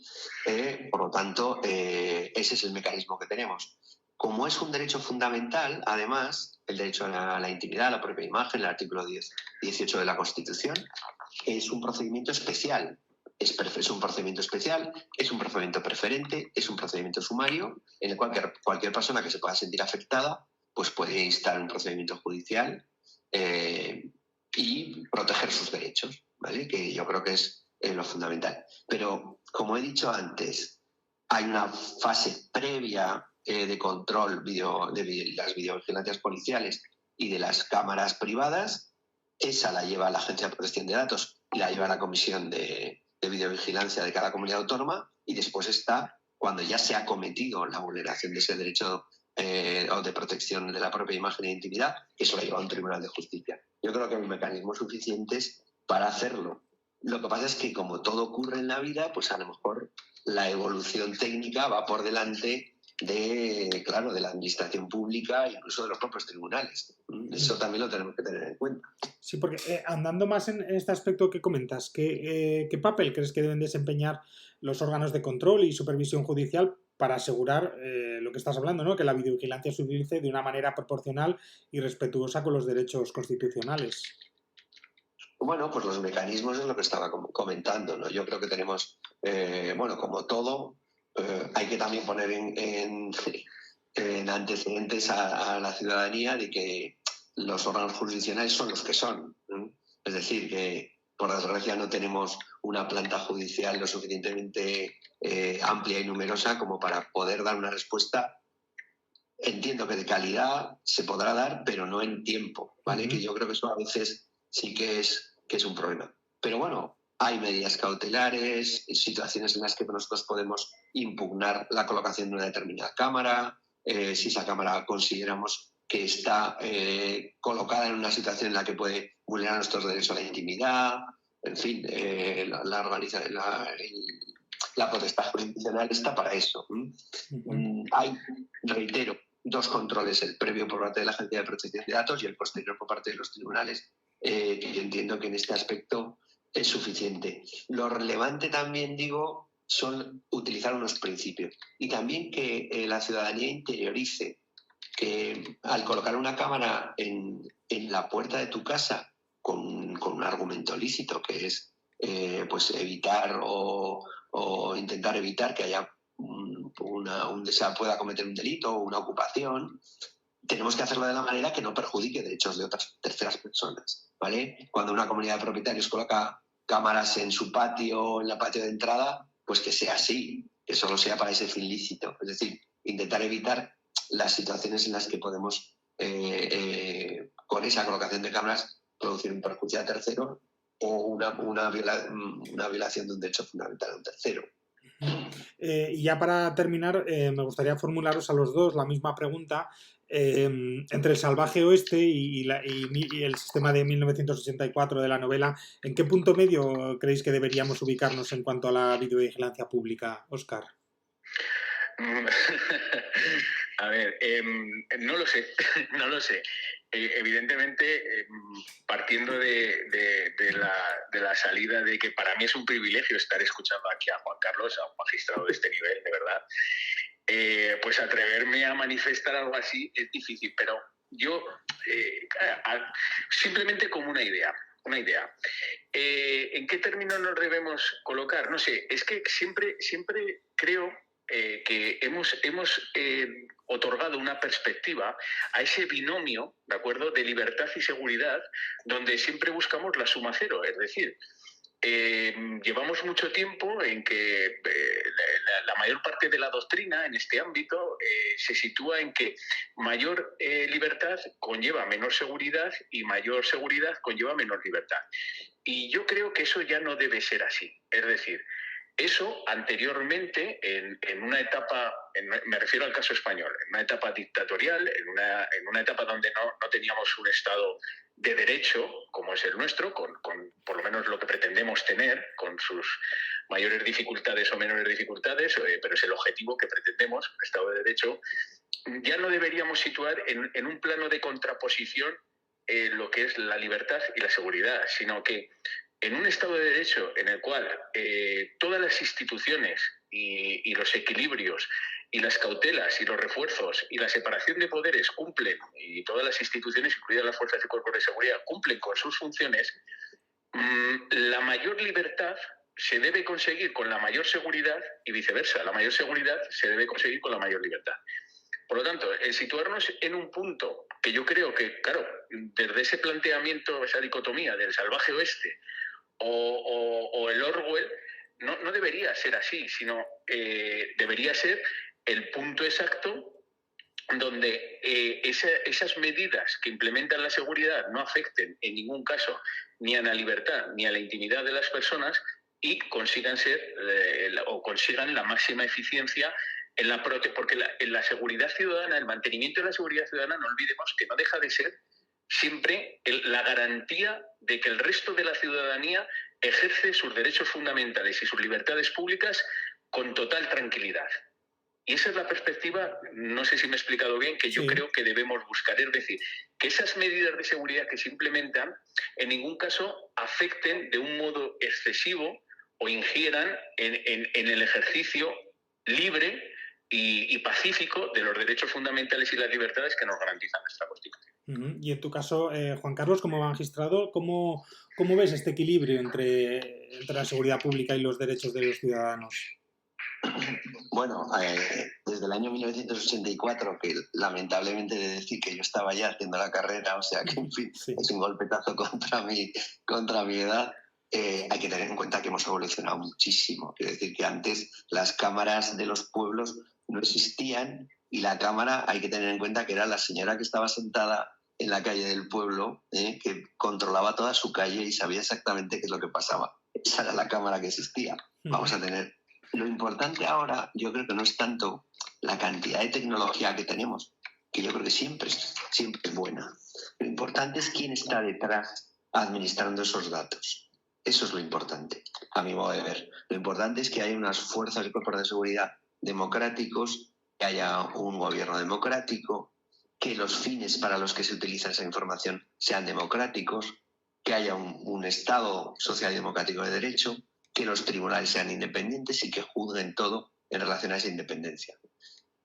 [SPEAKER 4] Por lo tanto, ese es el mecanismo que tenemos. Como es un derecho fundamental, además, el derecho a la intimidad, a la propia imagen, el artículo 18 de la Constitución, es un procedimiento especial. Es un procedimiento especial, es un procedimiento preferente, es un procedimiento sumario, en el cual cualquier persona que se pueda sentir afectada pues puede instar un procedimiento judicial y proteger sus derechos, ¿vale? Que yo creo que es lo fundamental. Pero, como he dicho antes, hay una fase previa de control de las videovigilancias policiales y de las cámaras privadas. Esa la lleva la Agencia de Protección de Datos y la lleva la Comisión de Videovigilancia de cada comunidad autónoma, y después está cuando ya se ha cometido la vulneración de ese derecho o de protección de la propia imagen e intimidad, que eso lo lleva a un tribunal de justicia. Yo creo que hay mecanismos suficientes para hacerlo. Lo que pasa es que, como todo ocurre en la vida, pues a lo mejor la evolución técnica va por delante de la administración pública e incluso de los propios tribunales. Eso también lo tenemos que tener en cuenta.
[SPEAKER 1] Sí, porque andando más en este aspecto que comentas, ¿qué papel crees que deben desempeñar los órganos de control y supervisión judicial para asegurar lo que estás hablando, ¿no? Que la videovigilancia se utilice de una manera proporcional y respetuosa con los derechos constitucionales?
[SPEAKER 4] Bueno, pues los mecanismos es lo que estaba comentando, ¿no? Yo creo que tenemos, como todo, hay que también poner en antecedentes a la ciudadanía de que los órganos jurisdiccionales son los que son, ¿no? Es decir, que por desgracia no tenemos una planta judicial lo suficientemente amplia y numerosa como para poder dar una respuesta. Entiendo que de calidad se podrá dar, pero no en tiempo, ¿vale? Que yo creo que eso a veces sí que es un problema. Pero bueno, hay medidas cautelares, situaciones en las que nosotros podemos impugnar la colocación de una determinada cámara, si esa cámara consideramos que está colocada en una situación en la que puede vulnerar nuestros derechos a la intimidad, en fin, la potestad jurisdiccional está para eso. Hay, reitero, dos controles, el previo por parte de la Agencia de Protección de Datos y el posterior por parte de los tribunales, que yo entiendo que en este aspecto es suficiente. Lo relevante también, digo, son utilizar unos principios y también que la ciudadanía interiorice que al colocar una cámara en la puerta de tu casa con un argumento lícito, que es pues evitar o intentar evitar que haya se pueda cometer un delito o una ocupación, tenemos que hacerlo de la manera que no perjudique derechos de otras terceras personas, ¿vale? Cuando una comunidad de propietarios coloca cámaras en su patio, en la patio de entrada, pues que sea así, que solo sea para ese fin lícito. Es decir, intentar evitar las situaciones en las que podemos, con esa colocación de cámaras, producir un perjuicio a tercero o una violación de un derecho fundamental a un tercero.
[SPEAKER 1] Y ya para terminar, me gustaría formularos a los dos la misma pregunta. Entre el salvaje oeste y el sistema de 1984 de la novela, ¿en qué punto medio creéis que deberíamos ubicarnos en cuanto a la videovigilancia pública, Óscar?
[SPEAKER 3] A ver, no lo sé, no lo sé. Evidentemente, partiendo de la salida de que para mí es un privilegio estar escuchando aquí a Juan Carlos, a un magistrado de este nivel, de verdad, pues atreverme a manifestar algo así es difícil, pero yo simplemente como una idea. ¿En qué términos nos debemos colocar? No sé, es que siempre creo que hemos otorgado una perspectiva a ese binomio, ¿de acuerdo?, de libertad y seguridad, donde siempre buscamos la suma cero. Es decir, llevamos mucho tiempo en que la mayor parte de la doctrina en este ámbito se sitúa en que mayor libertad conlleva menor seguridad y mayor seguridad conlleva menor libertad. Y yo creo que eso ya no debe ser así. Es decir, eso anteriormente, en una etapa, me refiero al caso español, en una etapa dictatorial, en una etapa donde no teníamos un Estado de derecho, como es el nuestro, con por lo menos lo que pretendemos tener, con sus mayores dificultades o menores dificultades, pero es el objetivo que pretendemos, un Estado de derecho, ya no deberíamos situar en un plano de contraposición lo que es la libertad y la seguridad, sino que en un Estado de Derecho en el cual todas las instituciones y los equilibrios y las cautelas y los refuerzos y la separación de poderes cumplen, y todas las instituciones, incluidas las fuerzas y cuerpos de seguridad, cumplen con sus funciones, la mayor libertad se debe conseguir con la mayor seguridad y viceversa. La mayor seguridad se debe conseguir con la mayor libertad. Por lo tanto, el situarnos en un punto que yo creo que, claro, desde ese planteamiento, esa dicotomía del salvaje oeste o el Orwell, no debería ser así, sino debería ser el punto exacto donde esas medidas que implementan la seguridad no afecten en ningún caso ni a la libertad ni a la intimidad de las personas y consigan la máxima eficiencia porque en la seguridad ciudadana, el mantenimiento de la seguridad ciudadana, no olvidemos que no deja de ser siempre la garantía de que el resto de la ciudadanía ejerce sus derechos fundamentales y sus libertades públicas con total tranquilidad. Y esa es la perspectiva, no sé si me he explicado bien, que yo creo que debemos buscar. Es decir, que esas medidas de seguridad que se implementan en ningún caso afecten de un modo excesivo o ingieran en el ejercicio libre y pacífico de los derechos fundamentales y las libertades que nos garantiza nuestra Constitución.
[SPEAKER 1] Y en tu caso, Juan Carlos, como magistrado, ¿cómo ves este equilibrio entre la seguridad pública y los derechos de los ciudadanos?
[SPEAKER 4] Bueno, desde el año 1984, que lamentablemente he de decir que yo estaba ya haciendo la carrera, o sea que en fin, es un golpetazo contra mi edad, hay que tener en cuenta que hemos evolucionado muchísimo. Quiero decir que antes las cámaras de los pueblos no existían y la cámara, hay que tener en cuenta que era la señora que estaba sentada en la calle del pueblo, que controlaba toda su calle y sabía exactamente qué es lo que pasaba. Esa era la cámara que existía. Vamos a tener... Lo importante ahora, yo creo que no es tanto la cantidad de tecnología que tenemos, que yo creo que siempre es buena. Lo importante es quién está detrás administrando esos datos. Eso es lo importante, a mi modo de ver. Lo importante es que haya unas fuerzas y cuerpos de seguridad democráticos, que haya un gobierno democrático, que los fines para los que se utiliza esa información sean democráticos, que haya un Estado social y democrático de derecho, que los tribunales sean independientes y que juzguen todo en relación a esa independencia.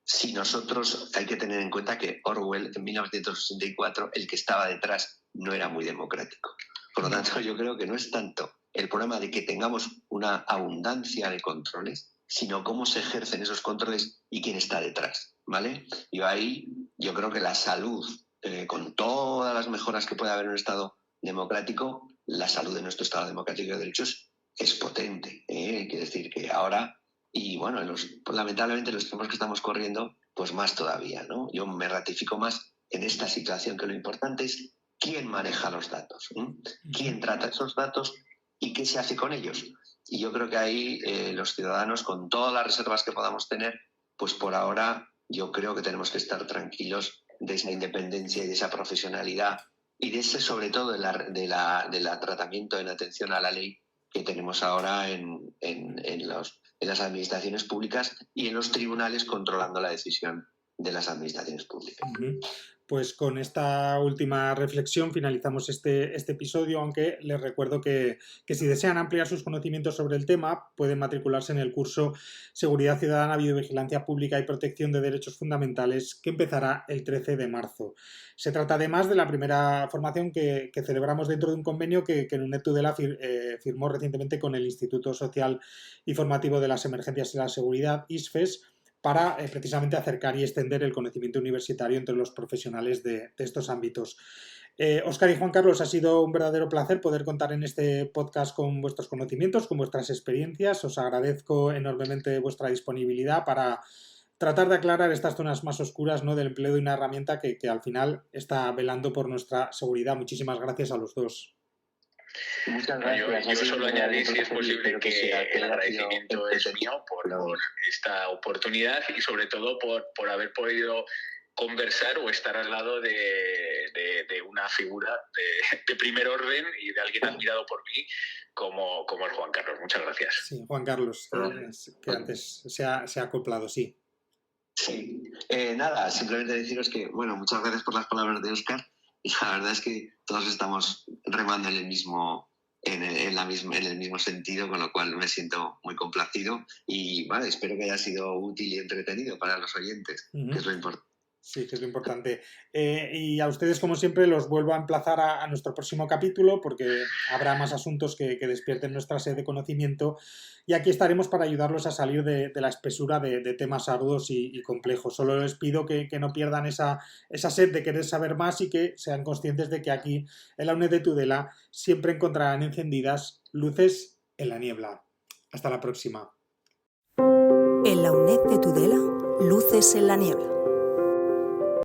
[SPEAKER 4] Si nosotros, hay que tener en cuenta que Orwell en 1964, el que estaba detrás no era muy democrático. Por lo tanto, yo creo que no es tanto el problema de que tengamos una abundancia de controles, sino cómo se ejercen esos controles y quién está detrás, ¿vale? Y ahí yo creo que la salud, con todas las mejoras que puede haber en un Estado democrático, la salud de nuestro Estado democrático de derechos es potente. Hay que decir que ahora, y bueno, lamentablemente los tiempos que estamos corriendo, pues más todavía, ¿no? Yo me ratifico más en esta situación, que lo importante es quién maneja los datos, quién trata esos datos y qué se hace con ellos. Y yo creo que ahí los ciudadanos, con todas las reservas que podamos tener, pues por ahora yo creo que tenemos que estar tranquilos de esa independencia y de esa profesionalidad y de ese, sobre todo, de la tratamiento en atención a la ley que tenemos ahora en las administraciones públicas y en los tribunales controlando la decisión de las administraciones públicas.
[SPEAKER 1] Pues con esta última reflexión finalizamos este episodio, aunque les recuerdo que si desean ampliar sus conocimientos sobre el tema, pueden matricularse en el curso Seguridad Ciudadana, Videovigilancia Pública y Protección de Derechos Fundamentales, que empezará el 13 de marzo. Se trata además de la primera formación que celebramos dentro de un convenio que UNED Tudela firmó recientemente con el Instituto Social y Formativo de las Emergencias y la Seguridad, ISFES, para precisamente acercar y extender el conocimiento universitario entre los profesionales de estos ámbitos. Óscar y Juan Carlos, ha sido un verdadero placer poder contar en este podcast con vuestros conocimientos, con vuestras experiencias. Os agradezco enormemente vuestra disponibilidad para tratar de aclarar estas zonas más oscuras, ¿no?, del empleo de una herramienta que al final está velando por nuestra seguridad. Muchísimas gracias a los dos.
[SPEAKER 4] Muchas gracias.
[SPEAKER 3] Yo solo añadir, si es posible, que el agradecimiento es mío por esta oportunidad y sobre todo por haber podido conversar o estar al lado de una figura de primer orden y de alguien admirado por mí como es Juan Carlos. Muchas gracias.
[SPEAKER 1] Sí, Juan Carlos, que antes se ha acoplado, sí.
[SPEAKER 4] Sí, nada, simplemente deciros que, bueno, muchas gracias por las palabras de Óscar, y la verdad es que todos estamos remando en el mismo sentido, con lo cual me siento muy complacido y vale, espero que haya sido útil y entretenido para los oyentes, que es lo importante.
[SPEAKER 1] Sí, que es lo importante. Y a ustedes, como siempre, los vuelvo a emplazar a nuestro próximo capítulo, porque habrá más asuntos que despierten nuestra sed de conocimiento, y aquí estaremos para ayudarlos a salir de la espesura de temas arduos y complejos. Solo les pido que no pierdan esa sed de querer saber más y que sean conscientes de que aquí, en la UNED de Tudela, siempre encontrarán encendidas luces en la niebla. Hasta la próxima.
[SPEAKER 2] En la UNED de Tudela, luces en la niebla.